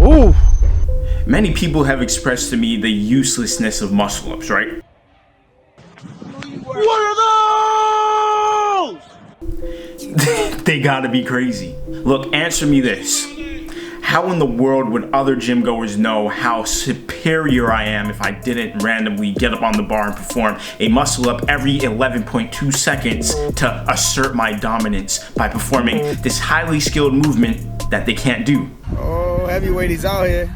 Ooh. Many people have expressed to me the uselessness of muscle ups, right? What are those? They gotta be crazy. Look, answer me this. How in the world would other gym goers know how superior I am if I didn't randomly get up on the bar and perform a muscle up every 11.2 seconds to assert my dominance by performing this highly skilled movement that they can't do? Oh, heavyweight, he's out here.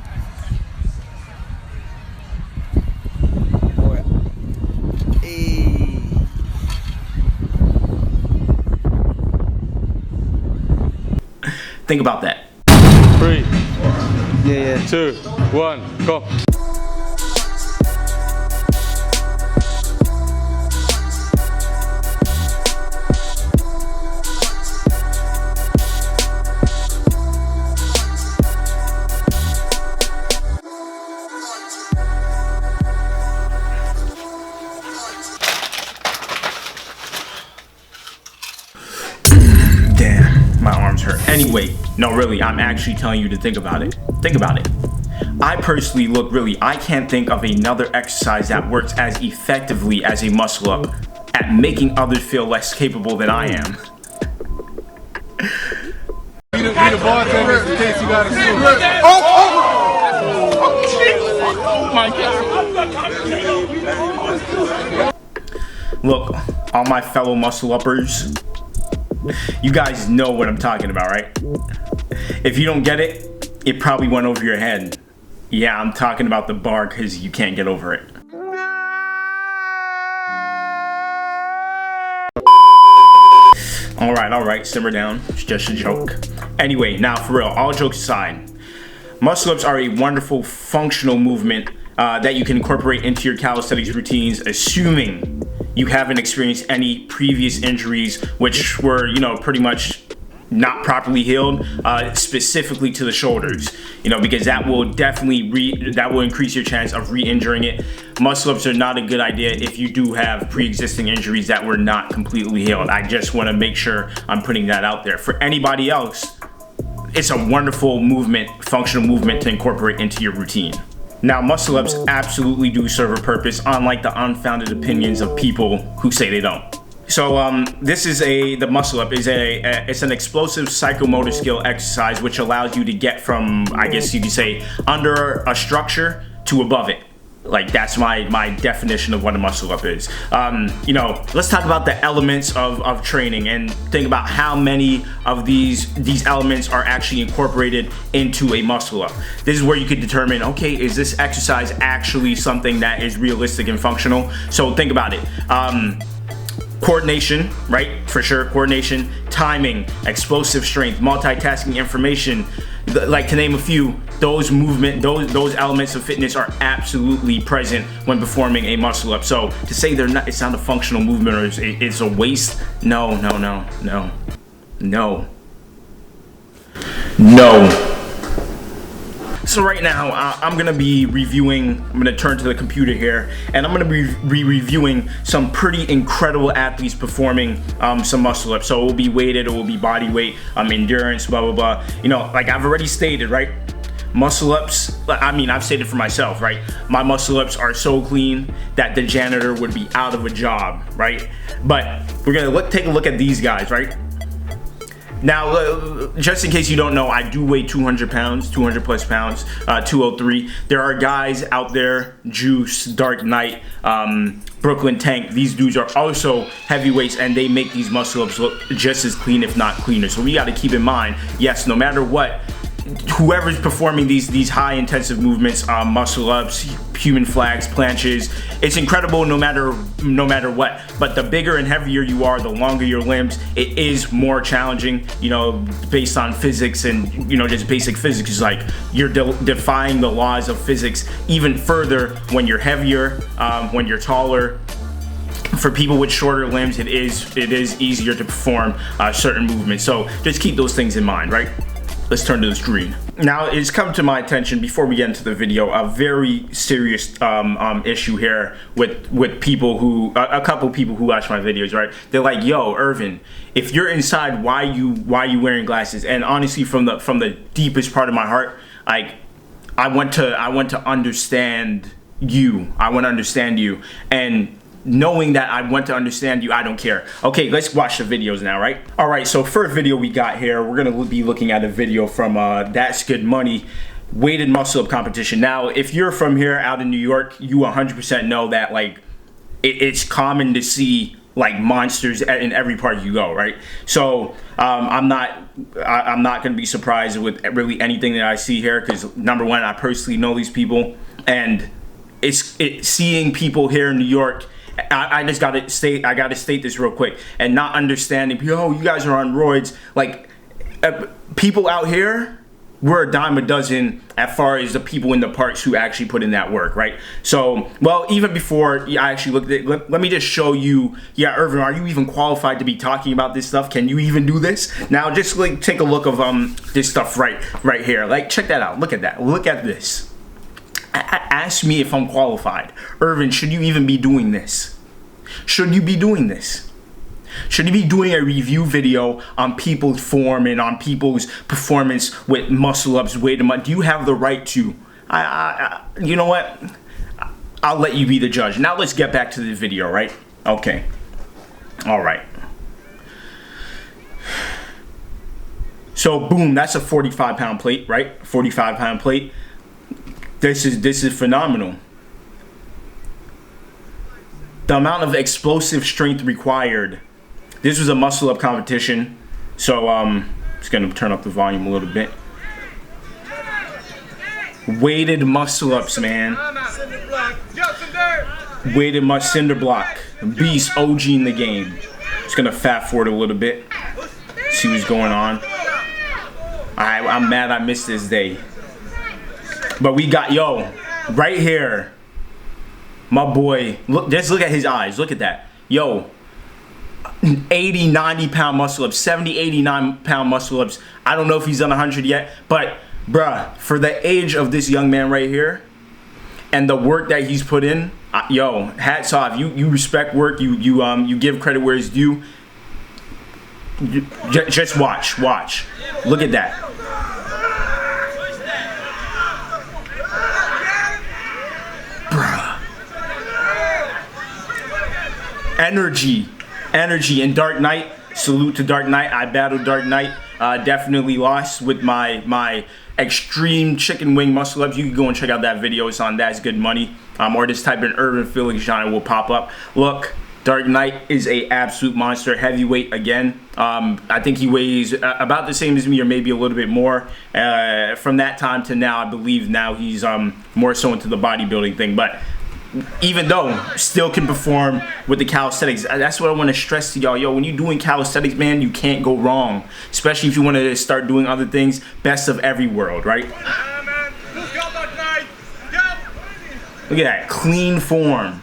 Think about that. 3, Yeah. 2, 1, go. Damn, my arms hurt. Anyway, no, really, I'm actually telling you to think about it. Think about it. I personally, I can't think of another exercise that works as effectively as a muscle up at making others feel less capable than I am. Be the bartender in case you got a swoop. Oh my God. Look, all my fellow muscle uppers, you guys know what I'm talking about, right? If you don't get it, it probably went over your head. Yeah, I'm talking about the bar because you can't get over it. All right, simmer down. It's just a joke. Anyway, now for real, all jokes aside, muscle ups are a wonderful functional movement that you can incorporate into your calisthenics routines, assuming you haven't experienced any previous injuries which were, pretty much not properly healed, specifically to the shoulders, because that will definitely increase your chance of re-injuring it. Muscle ups are not a good idea if you do have pre-existing injuries that were not completely healed. I just want to make sure I'm putting that out there. For anybody else, it's a wonderful movement, functional movement to incorporate into your routine. Now, muscle ups absolutely do serve a purpose, unlike the unfounded opinions of people who say they don't. So the muscle up is it's an explosive psychomotor skill exercise which allows you to get from, I guess you could say, under a structure to above it. Like, that's my definition of what a muscle up is. Let's talk about the elements of training and think about how many of these elements are actually incorporated into a muscle up. This is where you could determine, okay, is this exercise actually something that is realistic and functional? So think about it. Coordination, right? For sure, coordination, timing, explosive strength, multitasking information, like to name a few. Those elements of fitness are absolutely present when performing a muscle up. So to say it's not a functional movement or it's a waste, no. So right now, I'm gonna turn to the computer here, and I'm gonna be reviewing some pretty incredible athletes performing some muscle ups. So it will be weighted, it will be body weight, endurance, blah, blah, blah. Like I've already stated, right? Muscle ups, I've stated for myself, right? My muscle ups are so clean that the janitor would be out of a job, right? But we're gonna take a look at these guys, right? Now, just in case you don't know, I do weigh 200 pounds, 200 plus pounds, 203. There are guys out there, Juice, Dark Knight, Brooklyn Tank. These dudes are also heavyweights, and they make these muscle ups look just as clean, if not cleaner. So we got to keep in mind, yes, no matter what, whoever's performing these high intensive movements, muscle ups, human flags, planches, it's incredible no matter what. But the bigger and heavier you are, the longer your limbs, it is more challenging, based on physics and just basic physics. Is like you're defying the laws of physics even further when you're heavier, when you're taller. For people with shorter limbs, it is easier to perform certain movements. So just keep those things in mind, right? Let's turn to the screen. Now, it's come to my attention before we get into the video, a very serious issue here with people who, a couple people who watch my videos, right? They're like, yo, Irvin, if you're inside, why you wearing glasses? And honestly, from the deepest part of my heart, like, I want to understand you. I want to understand you. And knowing that I want to understand you, I don't care. Okay, let's watch the videos now, right? All right, so first video we got here, we're gonna be looking at a video from That's Good Money, weighted muscle up competition. Now, if you're from here out in New York, you 100% know that like it's common to see like monsters in every part you go, right? So I'm not gonna be surprised with really anything that I see here, because number one, I personally know these people, and it's seeing people here in New York. I just gotta state this real quick, and not understanding, yo, you guys are on roids. Like, people out here, we're a dime a dozen as far as the people in the parks who actually put in that work, right? So, well, even before I actually looked at it, let me just show you, yeah, Irvin, are you even qualified to be talking about this stuff? Can you even do this? Now, just like take a look of this stuff right here. Like, check that out. Look at that. Look at this. Ask me if I'm qualified. Irvin, should you even be doing this? Should you be doing this? Should you be doing a review video on people's form and on people's performance with muscle ups, weighted up? Do you have the right to? You know what? I'll let you be the judge. Now let's get back to the video, right? Okay. All right. So boom, that's a 45-pound plate, right? 45-pound plate. This is phenomenal. The amount of explosive strength required. This was a muscle up competition, so just gonna turn up the volume a little bit. Weighted muscle ups, man. Weighted cinder block. Beast, OG in the game. Just gonna fast forward a little bit. See what's going on. I'm mad I missed this day. But we got, yo, right here, my boy, look, just look at his eyes, look at that. Yo, 80, 90 pound muscle ups, 70, 89 pound muscle ups. I don't know if he's done 100 yet, but bruh, for the age of this young man right here, and the work that he's put in, yo, hats off. You respect work, you give credit where it's due. Just watch. Look at that. Energy, and Dark Knight. Salute to Dark Knight. I battled Dark Knight. Definitely lost with my extreme chicken wing muscle ups. You can go and check out that video. It's on That's Good Money. Or just type in Irvin Felix John, it will pop up. Look, Dark Knight is a absolute monster, heavyweight again. I think he weighs about the same as me, or maybe a little bit more. From that time to now, I believe now he's more so into the bodybuilding thing, but even though still can perform with the calisthenics. That's what I want to stress to y'all. Yo, when you're doing calisthenics, man, you can't go wrong, especially if you want to start doing other things. Best of every world, right? Look at that, clean form.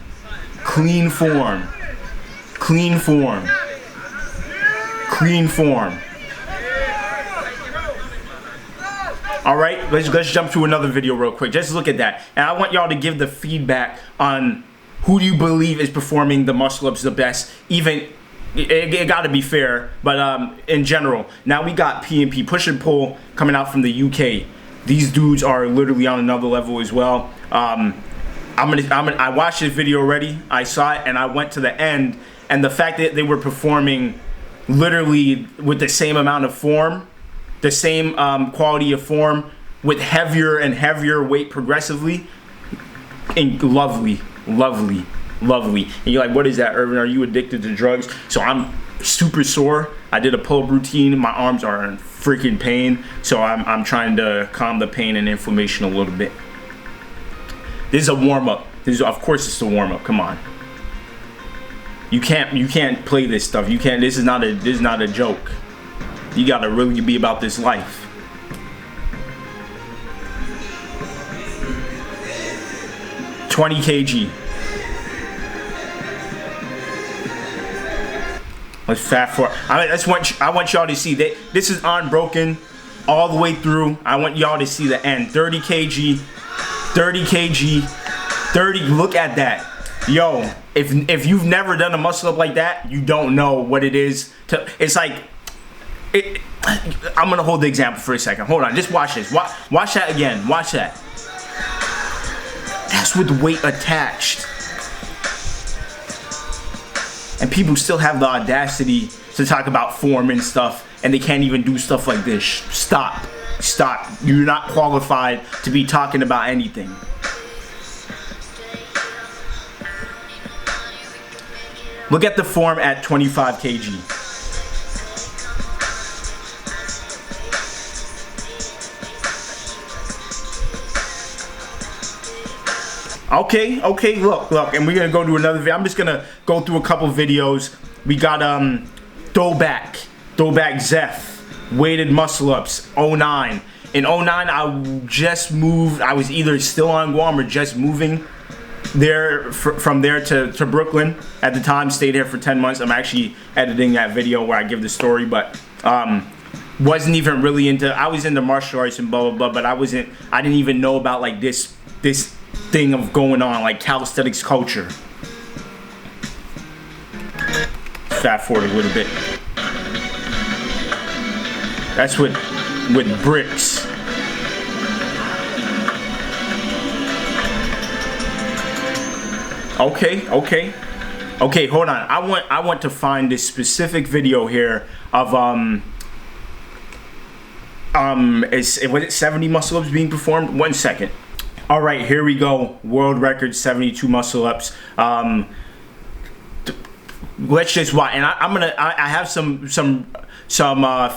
All right, let's jump to another video real quick. Just look at that, and I want y'all to give the feedback on who do you believe is performing the muscle ups the best. Even it got to be fair, but in general. Now we got P&P, push and pull, coming out from the UK. These dudes are literally on another level as well. I watched this video already. I saw it, and I went to the end, and the fact that they were performing literally with the same amount of form, the same quality of form, with heavier and heavier weight progressively, and lovely. And you're like, what is that, Irvin? Are you addicted to drugs? So I'm super sore. I did a pull-up routine. My arms are in freaking pain, so I'm trying to calm the pain and inflammation a little bit. This is a warm-up. Of course it's a warm-up. Come on. You can't play this stuff. You can't. This is not a joke. You gotta really be about this life. $20 kg. Let's fast forward. I want y'all to see that this is unbroken. all the way through. I want y'all to see the end. 30 kg, 30 kg, 30. Look at that. Yo, if you've never done a muscle up like that, you don't know what it is. It's like, I'm gonna hold the example for a second. Hold on, just watch this. Watch that again. Watch that. That's with weight attached. And people still have the audacity to talk about form and stuff, and they can't even do stuff like this. Stop. Stop. You're not qualified to be talking about anything. Look at the form at 25 kg. Okay, look, and we're gonna go to another video. I'm just gonna go through a couple videos. We got throwback Zeph, weighted muscle ups, 09. In 09, I just moved. I was either still on Guam or just moving there from there to Brooklyn at the time. Stayed here for 10 months. I'm actually editing that video where I give the story, but wasn't even really into. I was into martial arts and blah blah blah, but I didn't even know about like this thing of going on, like calisthenics culture. Fast forward a little bit. That's with bricks. Okay, hold on. I want to find this specific video here of was it 70 muscle ups being performed? 1 second. All right, here we go. World record 72 muscle ups. Let's just watch. And I have some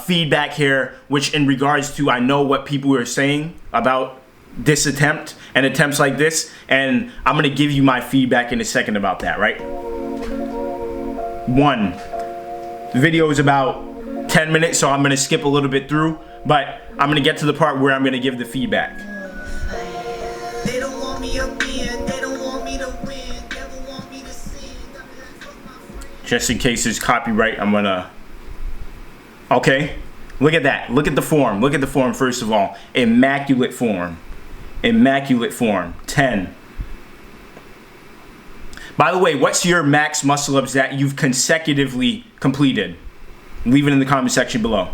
feedback here, which in regards to, I know what people are saying about this attempt and attempts like this, and I'm gonna give you my feedback in a second about that. Right? The video is about 10 minutes, so I'm gonna skip a little bit through, but I'm gonna get to the part where I'm gonna give the feedback. They don't want me up in, they don't want me to win, never want me to sing. Just in case there's copyright, I'm gonna. Okay, look at that. Look at the form. Look at the form first of all. Immaculate form. Immaculate form. 10. By the way, what's your max muscle ups that you've consecutively completed? Leave it in the comment section below.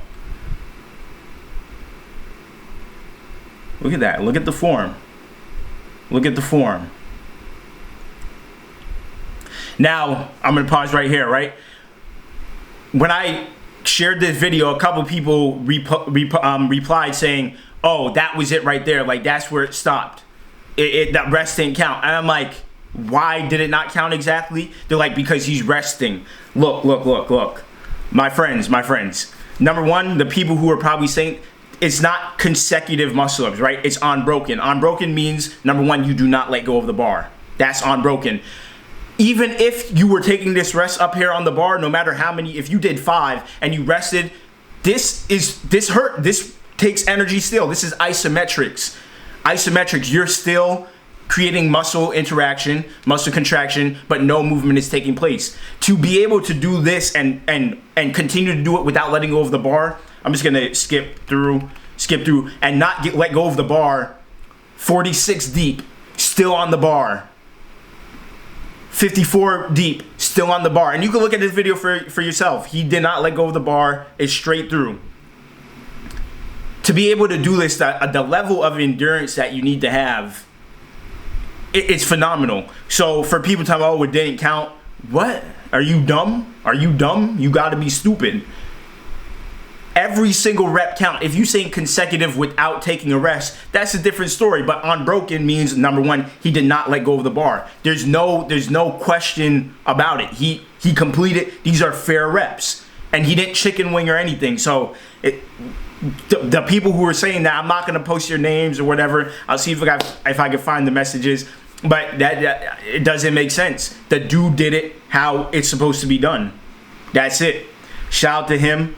Look at that. Look at the form. Look at the form. Now, I'm going to pause right here, right? When I shared this video, a couple people replied saying, oh, that was it right there. Like, that's where it stopped. That rest didn't count. And I'm like, why did it not count exactly? They're like, because he's resting. Look. My friends. Number one, the people who are probably saying, it's not consecutive muscle ups, right? It's unbroken. Unbroken means, number one, you do not let go of the bar. That's unbroken. Even if you were taking this rest up here on the bar, no matter how many, if you did 5 and you rested, this takes energy still. This is isometrics. Isometrics, you're still creating muscle interaction, muscle contraction, but no movement is taking place. To be able to do this and continue to do it without letting go of the bar, I'm just gonna skip through and not let go of the bar. 46 deep, still on the bar. 54 deep, still on the bar. And you can look at this video for yourself. He did not let go of the bar. It's straight through. To be able to do this, the level of endurance that you need to have, it's phenomenal. So for people talking about, oh, it didn't count. What? Are you dumb? Are you dumb? You gotta be stupid. Every single rep count. If you're saying consecutive without taking a rest, that's a different story. But unbroken means, number one, he did not let go of the bar. There's no question about it. He completed. These are fair reps, and he didn't chicken wing or anything. So the people who are saying that, I'm not gonna post your names or whatever. I'll see if I can find the messages. But that it doesn't make sense. The dude did it how it's supposed to be done. That's it. Shout out to him.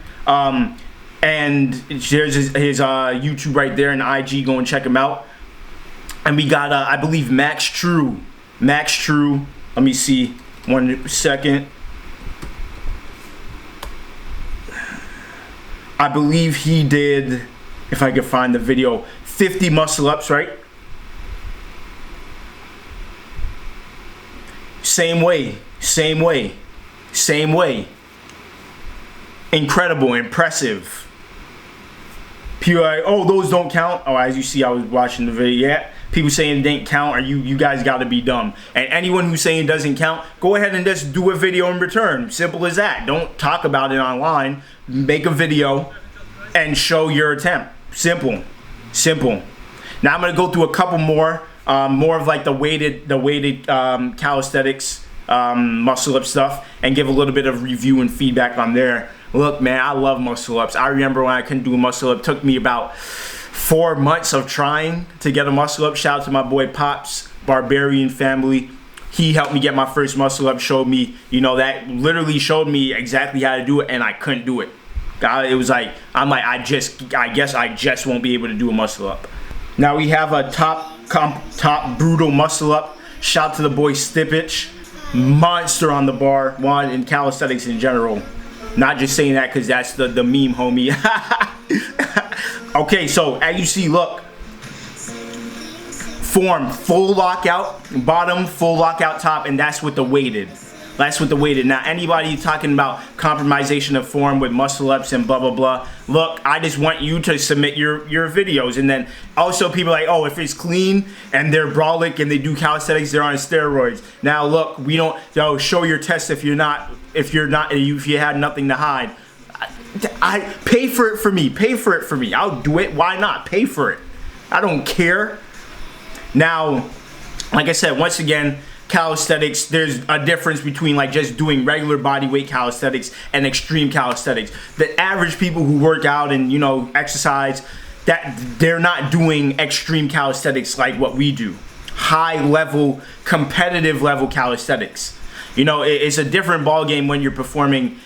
And there's his YouTube right there and IG. Go and check him out. And we got I believe Max True. Let me see. 1 second. I believe he did If I could find the video. 50 muscle ups, right? Same way, same way, same way. Incredible, impressive. People are like, oh, those don't count. Oh, as you see, I was watching the video. Yeah, people saying it didn't count, or you guys got to be dumb. And anyone who's saying it doesn't count, go ahead and just do a video in return. Simple as that. Don't talk about it online. Make a video and show your attempt. Simple, simple. Now I'm gonna go through a couple more of like the weighted calisthenics muscle up stuff, and give a little bit of review and feedback on there. Look, man, I love muscle ups. I remember when I couldn't do a muscle up. It took me about 4 months of trying to get a muscle up. Shout out to my boy Pops, Barbarian family. He helped me get my first muscle up, showed me, you know, that literally showed me exactly how to do it, and I couldn't do it. It was like, I'm like, I guess I just won't be able to do a muscle up. Now we have a top brutal muscle up. Shout out to the boy Stipke. Monster on the bar, one in calisthenics in general. Not just saying that because that's the meme, homie. Okay, so as you see, look. Form, full lockout, bottom, full lockout top, and that's with the weighted. That's with the weighted. Now, anybody talking about compromisation of form with muscle ups and blah, blah, blah. Look, I just want you to submit your videos. And then also people are like, oh, if it's clean and they're brolic and they do calisthenics, they're on steroids. Now, look, we don't, show your test if you had nothing to hide. I pay for it for me. Pay for it for me. I'll do it. Why not? Pay for it. I don't care. Now, like I said, once again, calisthenics, there's a difference between like just doing regular body weight calisthenics and extreme calisthenics. The average people who work out and, you know, exercise, that they're not doing extreme calisthenics like what we do. High level, competitive level calisthenics. You know, it's a different ball game when you're performing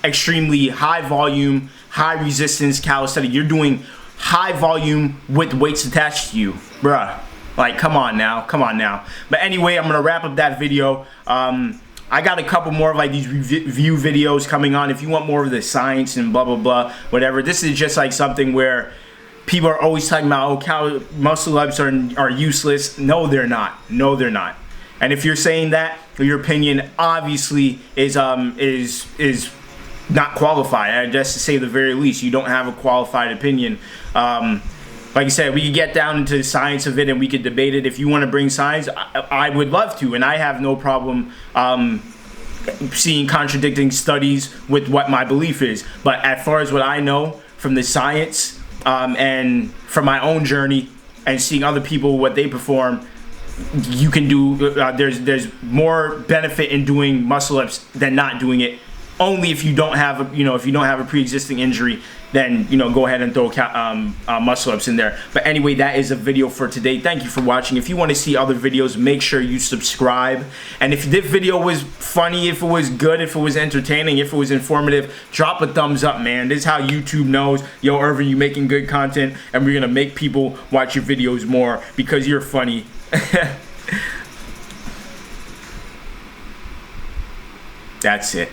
extremely high volume, high resistance calisthenics. You're doing high volume with weights attached to you, bruh. Like, come on now, come on now. But anyway, I'm gonna wrap up that video. I got a couple more of like these review videos coming on. If you want more of the science and blah, blah, blah, whatever. This is just like something where people are always talking about, oh, muscle ups are useless. No, they're not. No, they're not. And if you're saying that, your opinion obviously is not qualified. Just to say the very least, you don't have a qualified opinion. Like I said, we could get down into the science of it and we could debate it. If you want to bring science, I would love to. And I have no problem seeing contradicting studies with what my belief is. But as far as what I know from the science and from my own journey and seeing other people, what they perform, you can do, there's more benefit in doing muscle ups than not doing it. Only if you don't have a pre-existing injury, then, you know, go ahead and throw muscle ups in there. But anyway, that is a video for today. Thank you for watching. If you want to see other videos, make sure you subscribe. And if this video was funny, if it was good, if it was entertaining, if it was informative, drop a thumbs up, man. This is how YouTube knows, yo, Irvin, you making good content, and we're gonna make people watch your videos more because you're funny. That's it.